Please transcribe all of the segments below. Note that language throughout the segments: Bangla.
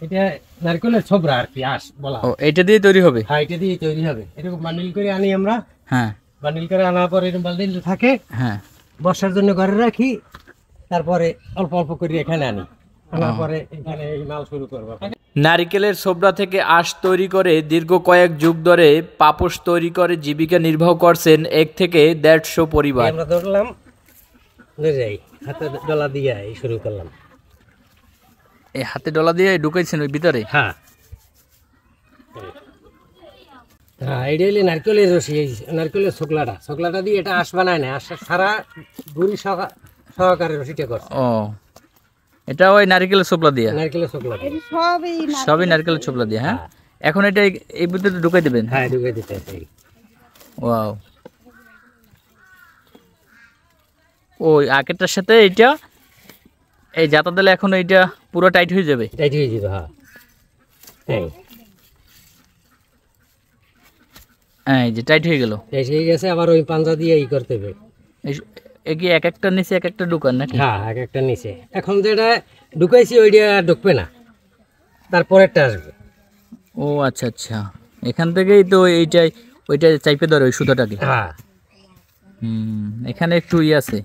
এটা নারকেলের ছোবড়া আর কি আঁশ বলা ও এটা দিয়ে তৈরি হবে। হ্যাঁ এটা দিয়ে তৈরি হবে। এরকম বান্ডিল করে আনি আমরা। হ্যাঁ বান্ডিল করে আনার পরে এরকম বান্ডিল থাকে। হ্যাঁ বর্ষার জন্য ঘরে রাখি, তারপরে অল্প অল্প করে এখানে আনি, আনার পরে এখানে এই মাল শুরু করবো। নারিকেলের ছোবড়া থেকে আঁশ তৈরি করে দীর্ঘ কয়েক যুগ ধরে পাপোশ তৈরি করে জীবিকা নির্বাহ করছেন 1 থেকে 150 পরিবার। আমরা ধরলাম যাই হাতে ডলা দিয়ে এই শুরু করলাম। এই হাতে ডলা দিয়ে ঢুকাইছেন ওই ভিতরে? হ্যাঁ হ্যাঁ এইটা হলে নারকেলের রসি, এই নারকেলের শোকলাটা দিয়ে এটা আঁশ বানায় না, আঁশ সারা গুড়ি সহকারে রসিটা করছে। ও এটা ওই নারকেলের ছোবড়া দিয়ে? নারকেলের শোকলা সবই নারকেলের ছোবড়া দিয়ে। হ্যাঁ এখন এটা এই ভিতরে ঢুকাই দেবেন? হ্যাঁ ঢুকাই দিতে আছে। ওয়াও, ওই আগেরটার সাথে এইটা এই জাতা দিলে এখন এইটা পুরো টাইট হয়ে যাবে? টাইট হয়ে যাবে। হ্যাঁ এই যে টাইট হয়ে গেল। টাইট হয়ে গেছে, আবার ওই পাঞ্জা দিয়ে ই করতে হবে। কি এক একটা নিচে এক একটা ঢুকান নাকি? হ্যাঁ এক একটা নিচে। এখন যেটা ঢুকাইছি ওইটা ঢুকবে না, তারপরেরটা আসবে। ও আচ্ছা আচ্ছা, এখান থেকেই তো এইটাই ওইটা চাইপে ধরে ওই সুতোটাকে। হ্যাঁ এখানে একটু ই আছে,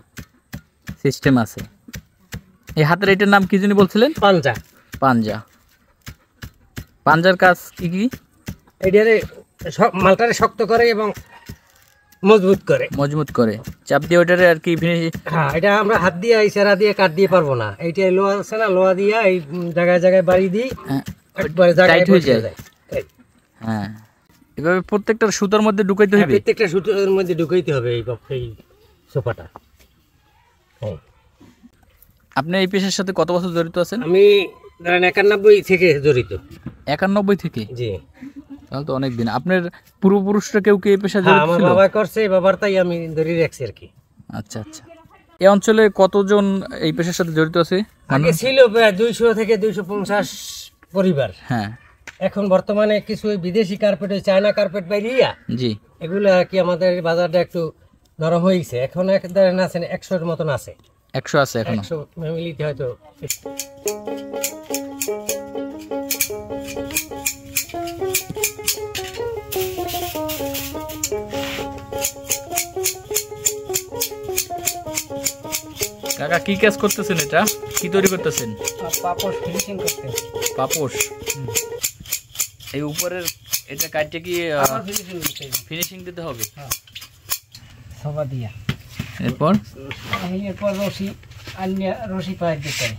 সিস্টেম আছে। এই হাতের এটার নাম কি জানি বলছিলেন? পাঞ্জা। পাঞ্জা। পাঞ্জার কাজ কি কি? এইটারে মালটারে শক্ত করে এবং মজবুত করে চাপ দিয়ে ওইটারে আর কি। হ্যাঁ এটা আমরা হাত দিয়ে এই সেরা দিয়ে কাট দিয়ে পারবো না। এইটা লোহা আছে না, লোহা দিয়ে এই জায়গায় জায়গায় বাড়ি দিই, একবারে জায়গায় হয়ে যায়। হ্যাঁ এভাবে প্রত্যেকটা সুতার মধ্যে ঢুকাইতে হবে? প্রত্যেকটা সুতার মধ্যে ঢুকাইতে হবে এই সোফাটা। আপনি এই পেশার সাথে কত বছর জড়িত আছেন? আমি ধরেন 91 থেকে জড়িত। 91 থেকে? জি। তাহলে তো অনেক দিন। আপনার পূর্বপুরুষরা কেউ কি এই পেশা জড়িত ছিল? আমার বাবা করছে, বাবার তাই আমি ধরে রাখছি আর কি। আচ্ছা আচ্ছা। এই অঞ্চলে কতজন এই পেশার সাথে জড়িত আছে? আগে ছিল প্রায় 200 থেকে 250 পরিবার। হ্যাঁ এখন বর্তমানে কিছু বিদেশি কার্পেট, ওই চায়না কার্পেট বাইরিয়া, জি, এগুলো আর কি আমাদের বাজারটা একটু নরম হয়ে গেছে। এখন ধরেন আছে 100-এর মতন আছে। 100 আছে এখন? 100 ফ্যামিলিতে হয়তো। কাকা কি কাজ করতেছেন? এটা কি তৈরি করতেছেন? পাপোশ ফিনিশিং করতে। পাপোশ? এই উপরের এটা কাটতে কি ফিনিশিং দিতে হবে? হ্যাঁ সবা দিয়া। এরপর রশি পায়ে দিতে হয়।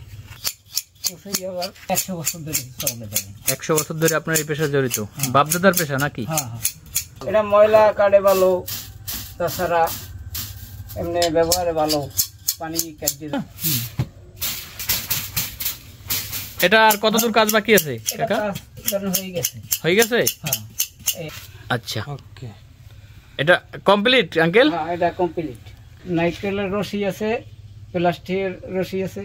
100 বছর ধরে চলে যাবে। 100 বছর ধরে আপনার এই পেশা জড়িত? বাপদাদার পেশা নাকি? হ্যাঁ হ্যাঁ। এটা ময়লা কাটে ভালো, তাছাড়া এমনি ব্যবহারে ভালো, পানি কাটতে। এটা আর কতদূর কাজ বাকি আছে কাকা? হয়ে গেছে? হ্যাঁ। আচ্ছা ওকে, এটা কমপ্লিট আঙ্কেল? হ্যাঁ এটা কমপ্লিট। নাইকেলের রশি আছে, প্লাস্টিকের রশি আছে।